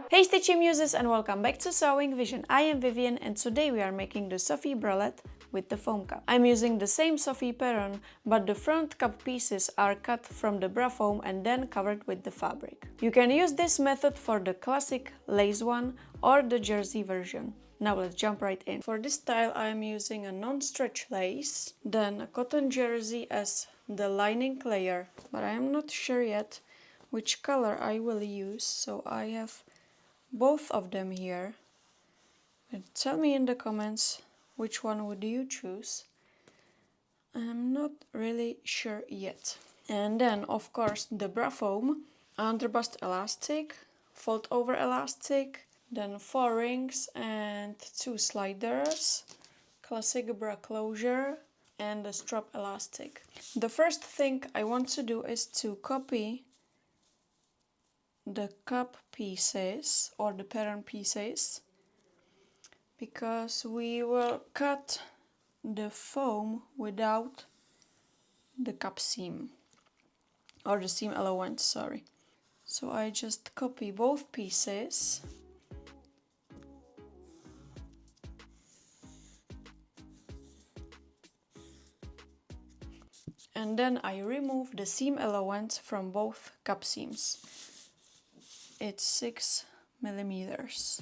Hey Stitchy Muses and welcome back to Sewing Vision. I am Vivian and today we are making the Sophie Bralette with the foam cup. I'm using the same Sophie pattern, but the front cup pieces are cut from the bra foam and then covered with the fabric. You can use this method for the classic lace one or the jersey version. Now let's jump right in. For this style I am using a non-stretch lace, then a cotton jersey as the lining layer, but I am not sure yet which color I will use, so I have both of them here. And tell me in the comments which one would you choose. I'm not really sure yet. And then of course the bra foam, underbust elastic, fold over elastic, then 4 rings and 2 sliders, classic bra closure and a strap elastic. The first thing I want to do is to copy the cup pieces or the pattern pieces, because we will cut the foam without the cup seam or the seam allowance, sorry. So I just copy both pieces and then I remove the seam allowance from both cup seams. It's 6 millimeters.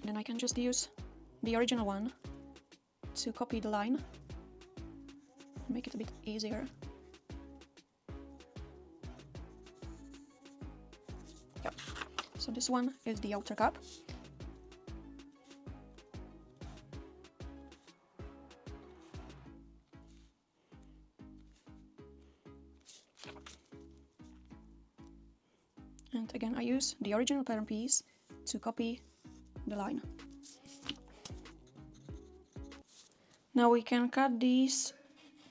Then I can just use the original one to copy the line, make it a bit easier. Yeah. So this one is the outer cup. And again I use the original pattern piece to copy the line. Now we can cut these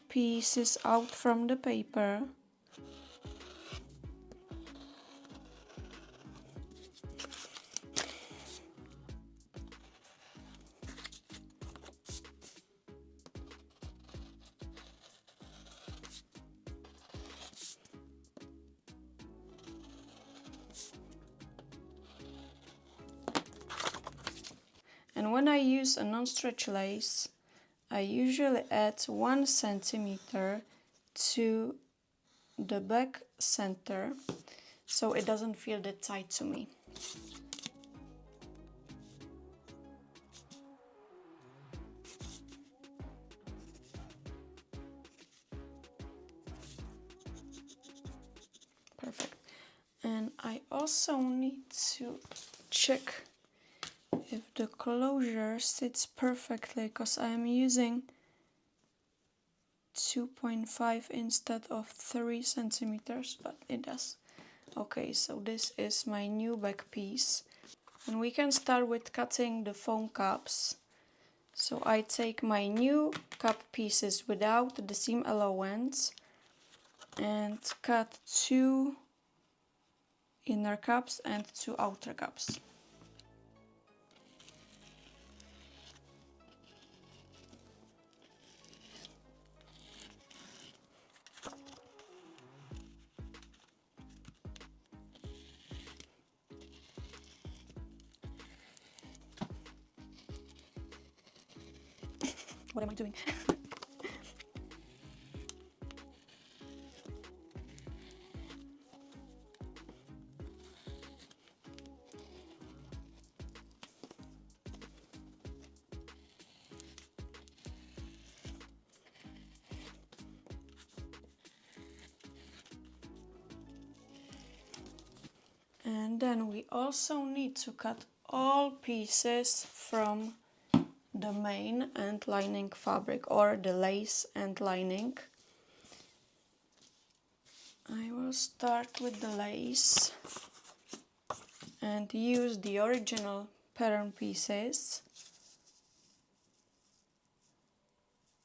pieces out from the paper. And when I use a non-stretch lace, I usually add 1 centimeter to the back center, so it doesn't feel that tight to me. Perfect. And I also need to check if the closure sits perfectly, because I'm using 2.5 instead of 3 centimeters, but it does. Okay, so this is my new back piece. And we can start with cutting the foam cups. So I take my new cup pieces without the seam allowance and cut 2 inner cups and 2 outer cups. What am I doing? And then we also need to cut all pieces from the main and lining fabric, or the lace and lining. I will start with the lace and use the original pattern pieces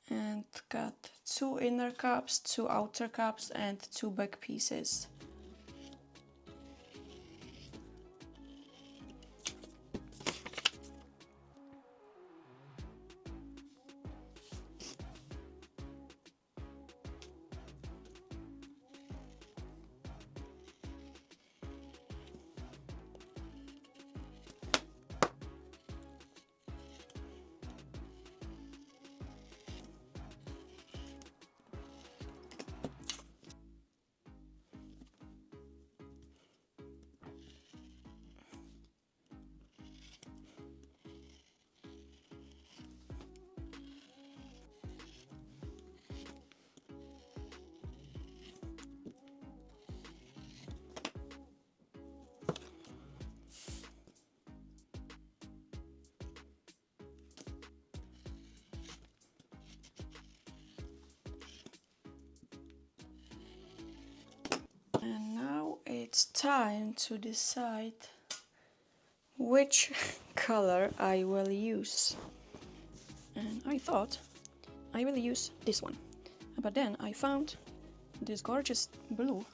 and cut 2 inner cups, 2 outer cups and 2 back pieces. it's time to decide which color I will use. And I thought I will use this one, but then I found this gorgeous blue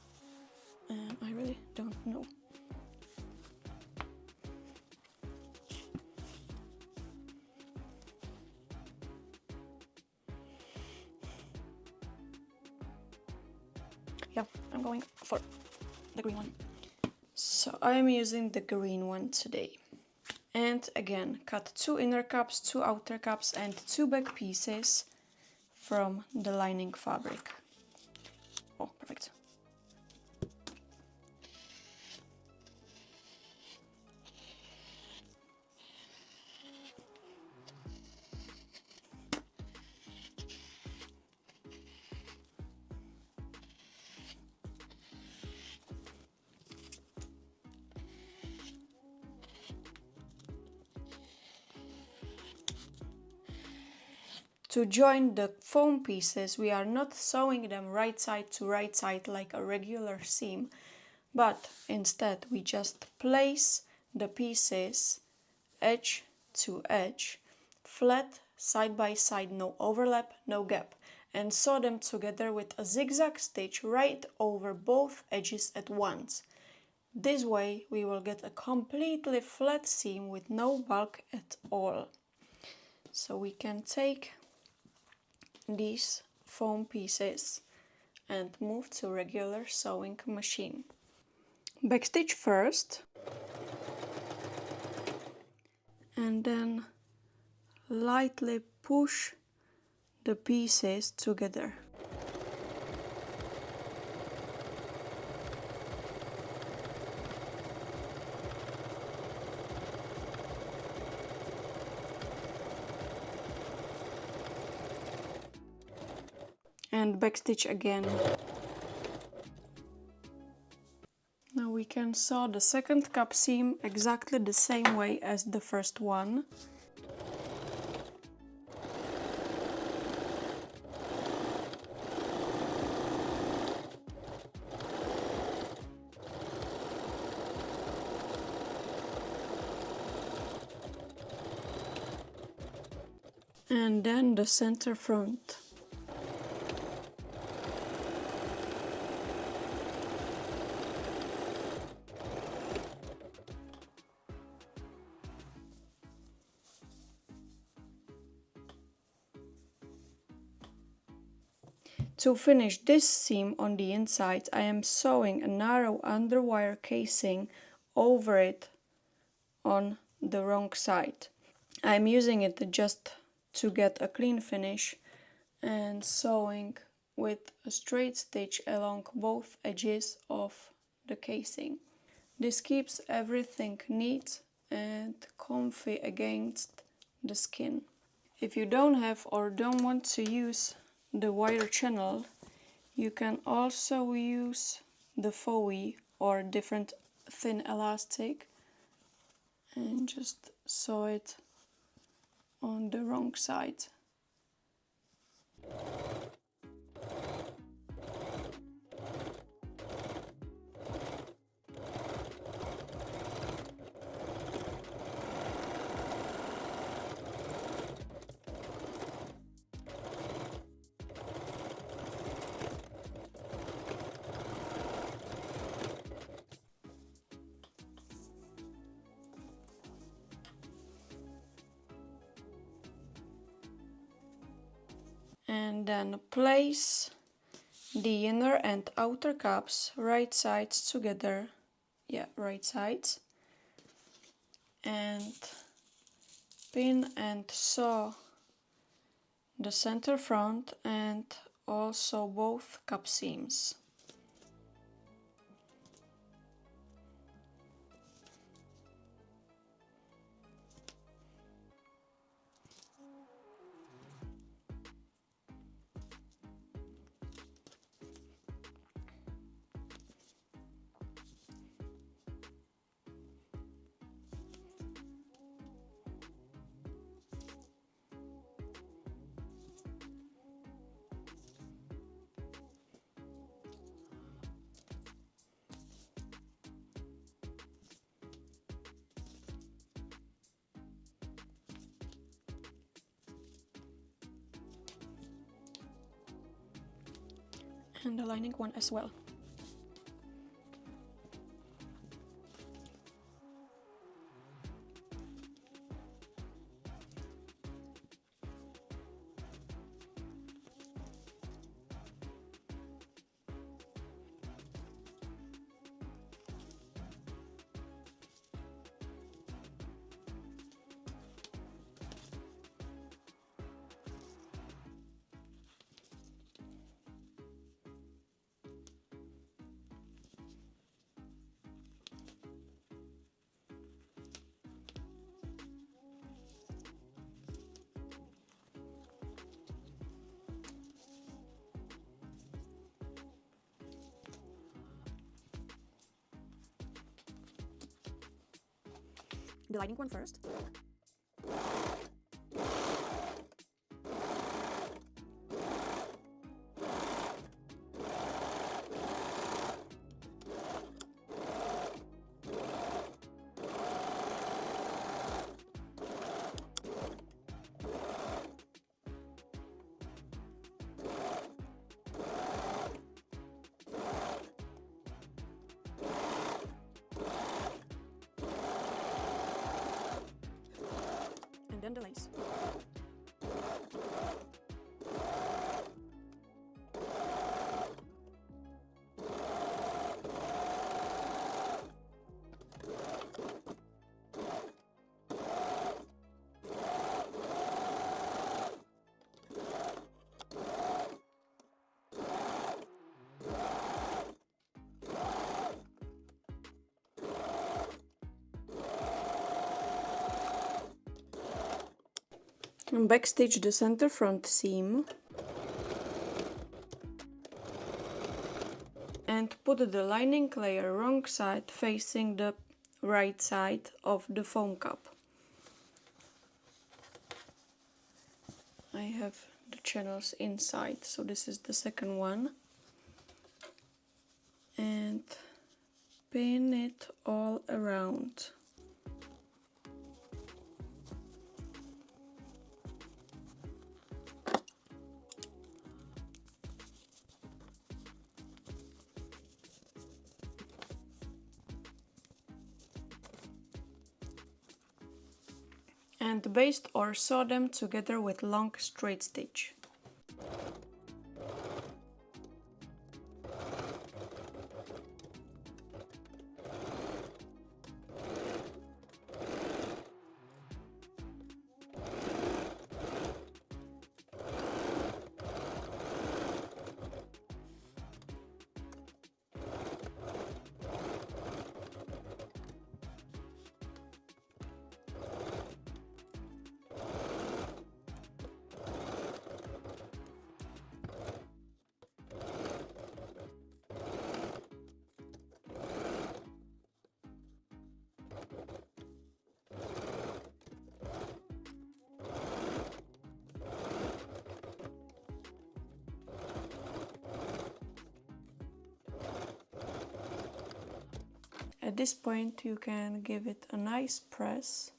and I really don't know. Yeah, I'm going for the green one. So I'm using the green one today. And again, cut 2 inner cups, 2 outer cups and 2 back pieces from the lining fabric. Oh, perfect. To join the foam pieces, we are not sewing them right side to right side like a regular seam, but instead we just place the pieces edge to edge, flat, side by side, no overlap, no gap, and sew them together with a zigzag stitch right over both edges at once. This way we will get a completely flat seam with no bulk at all. So we can take these foam pieces and move to regular sewing machine. Backstitch first and then lightly push the pieces together. And backstitch again. Now we can sew the second cup seam exactly the same way as the first one. And then the center front. To finish this seam on the inside, I am sewing a narrow underwire casing over it on the wrong side. I'm using it just to get a clean finish and sewing with a straight stitch along both edges of the casing. This keeps everything neat and comfy against the skin. If you don't have or don't want to use the wire channel, you can also use the faux or different thin elastic and just sew it on the wrong side. And then place the inner and outer cups right sides together, right sides, and pin and sew the center front and also both cup seams. And the lining one as well. The lining one first. And then the lace. And backstitch the center front seam and put the lining layer wrong side facing the right side of the foam cup. I have the channels inside, so this is the second one, and pin it all around. And baste or sew them together with long straight stitch. At this point you can give it a nice press,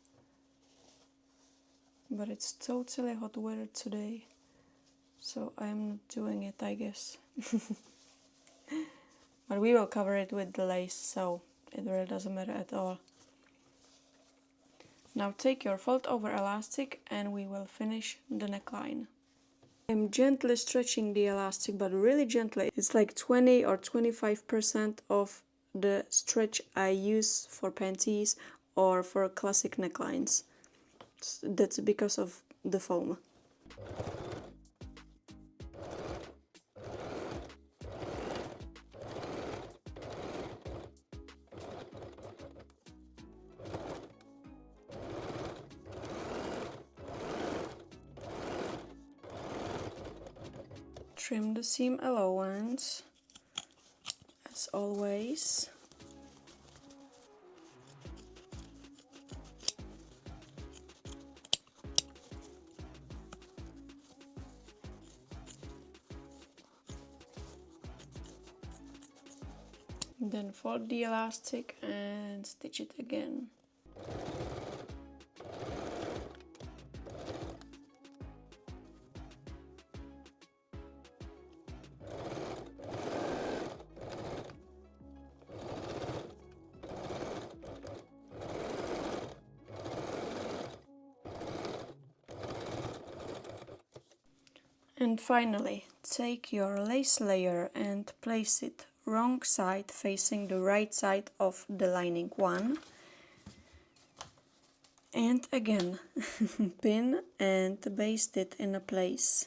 but it's totally hot weather today, so I'm not doing it, I guess. But we will cover it with the lace, so it really doesn't matter at all. Now take your fold over elastic and we will finish the neckline. I'm gently stretching the elastic, but really gently. It's like 20 or 25% of the stretch I use for panties or for classic necklines. That's because of the foam. Trim the seam allowance, as always. Then fold the elastic and stitch it again. And finally, take your lace layer and place it wrong side facing the right side of the lining one. And again, pin and baste it in a place.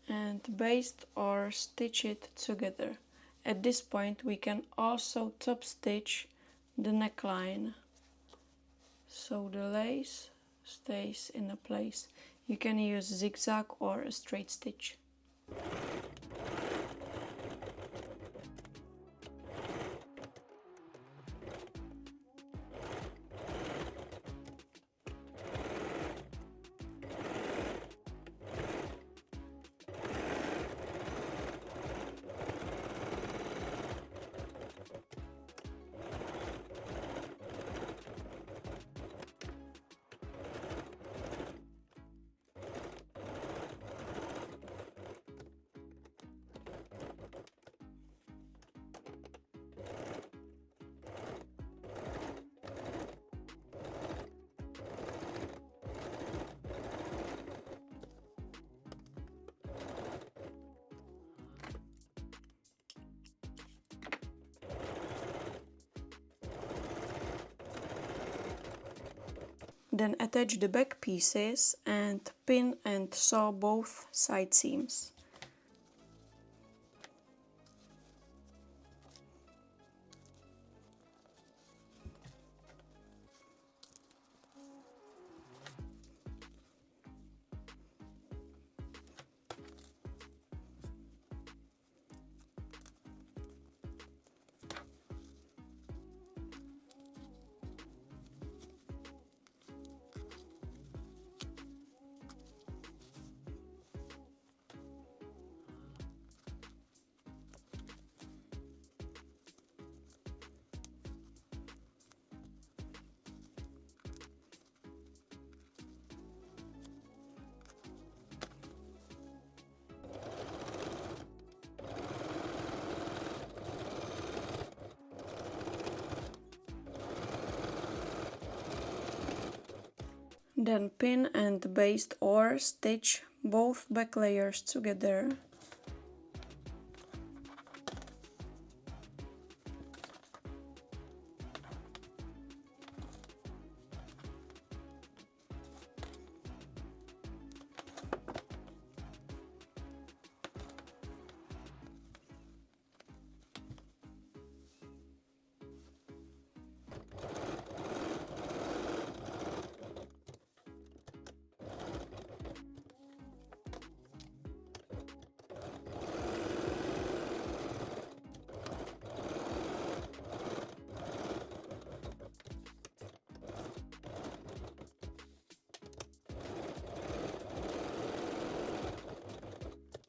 And baste or stitch it together. At this point we can also top stitch the neckline so the lace stays in a place. You can use zigzag or a straight stitch. Then attach the back pieces and pin and sew both side seams. Then pin and baste or stitch both back layers together.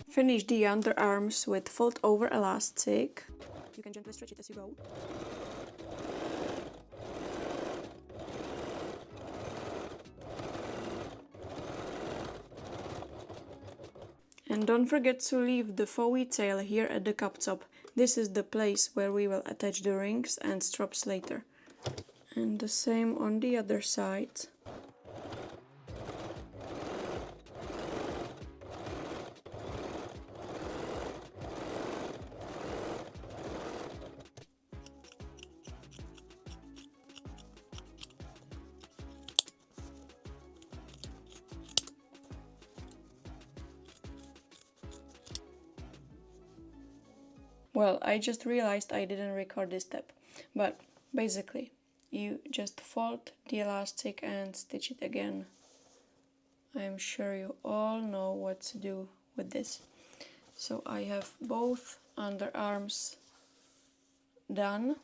Finish the underarms with fold over elastic. You can gently stretch it as you go. And don't forget to leave the faux tail here at the cup top. This is the place where we will attach the rings and straps later. And the same on the other side. Well, I just realized I didn't record this step, but basically you just fold the elastic and stitch it again. I'm sure you all know what to do with this. So I have both underarms done,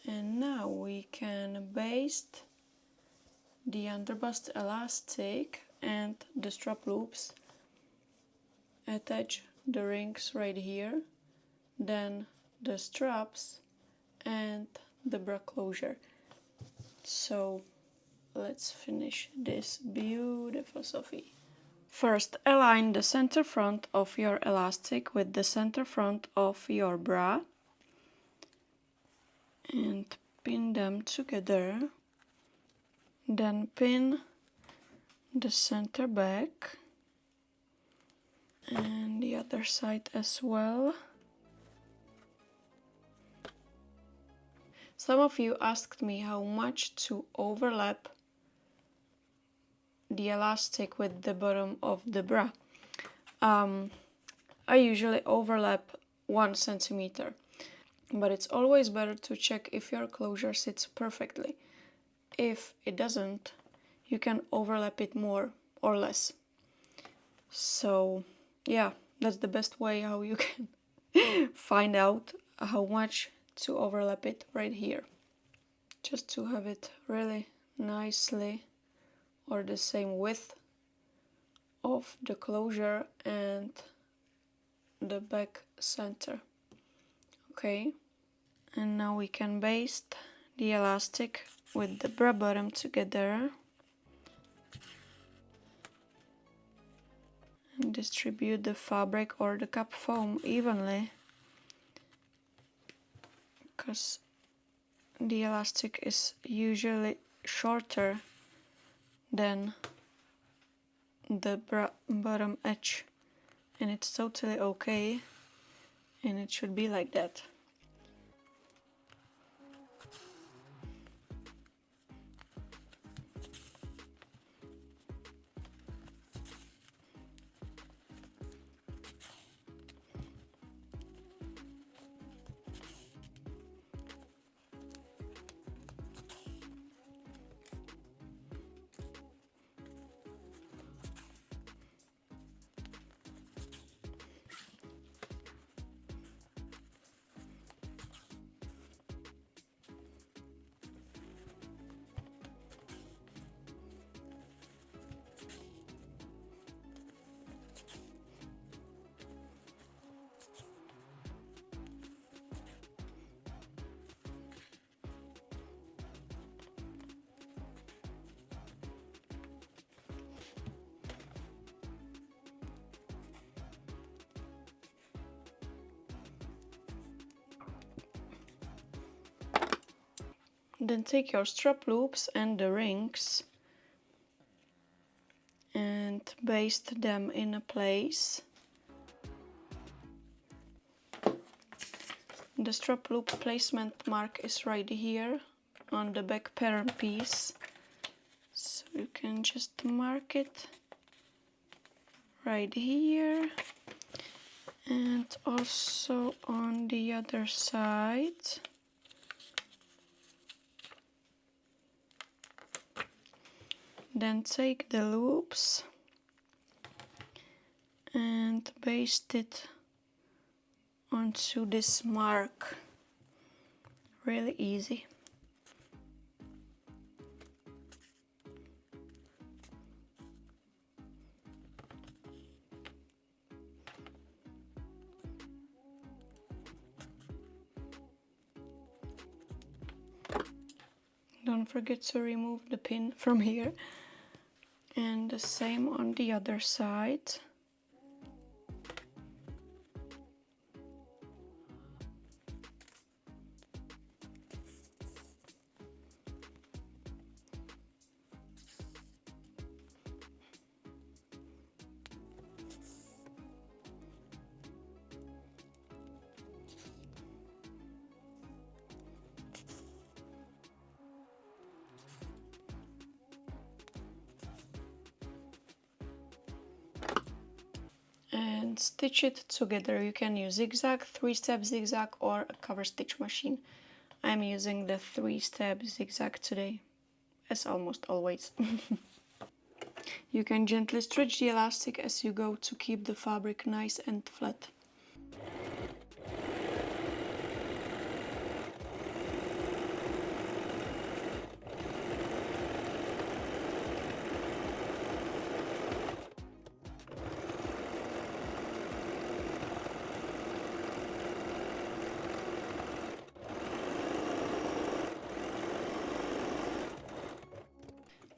and now we can baste the underbust elastic and the strap loops, attach the rings right here, then the straps and the bra closure. So let's finish this beautiful Sophie. First, align the center front of your elastic with the center front of your bra and pin them together. Then pin the center back and the other side as well. Some of you asked me how much to overlap the elastic with the bottom of the bra. I usually overlap 1 centimeter, but it's always better to check if your closure sits perfectly. If it doesn't, you can overlap it more or less. So yeah, that's the best way how you can find out how much to overlap it right here. Just to have it really nicely or the same width of the closure and the back center. Okay, and now we can baste the elastic with the bra bottom together and distribute the fabric or the cap foam evenly, because the elastic is usually shorter than the bra bottom edge, and it's totally okay, and it should be like that. Then take your strap loops and the rings and baste them in a place. The strap loop placement mark is right here on the back pattern piece, so you can just mark it right here, and also on the other side. Then take the loops and baste it onto this mark. Really easy. Don't forget to remove the pin from here. And the same on the other side. And stitch it together. You can use zigzag, 3-step zigzag, or a cover stitch machine. I'm using the 3-step zigzag today, as almost always. You can gently stretch the elastic as you go to keep the fabric nice and flat.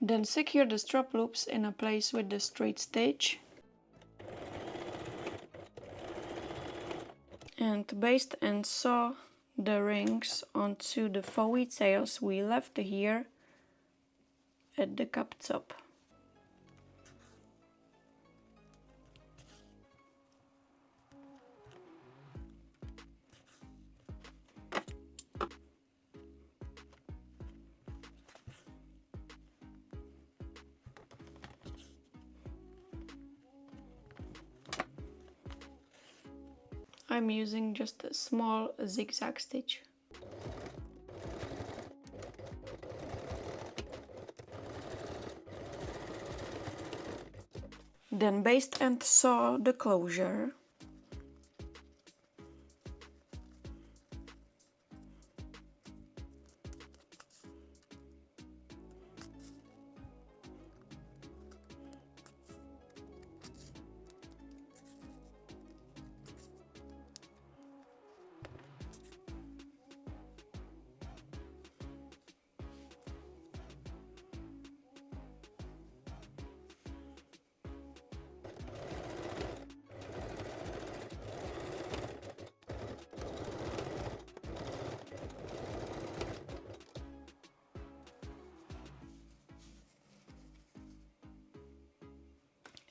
Then secure the strap loops in a place with the straight stitch. And baste and sew the rings onto the faux tails we left here at the cap top. I'm using just a small zigzag stitch. Then baste and sew the closure.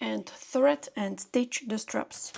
And thread and stitch the straps.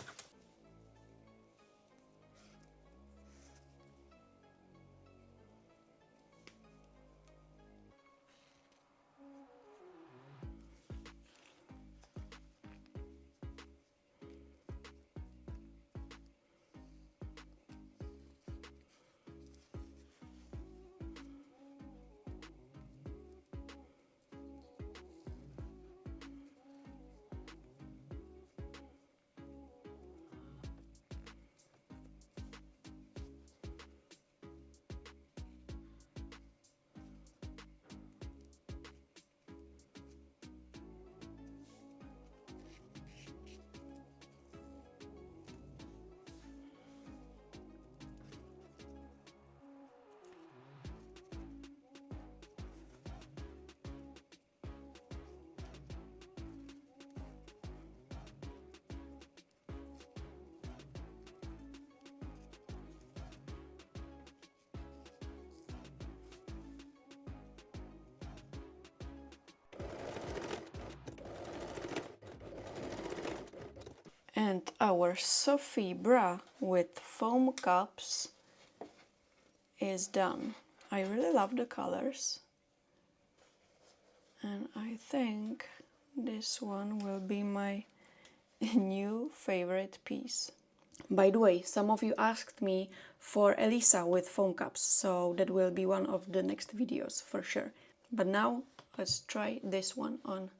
And our Sophie bra with foam cups is done. I really love the colors. And I think this one will be my new favorite piece. By the way, some of you asked me for Elisa with foam cups, so that will be one of the next videos for sure. But now let's try this one on.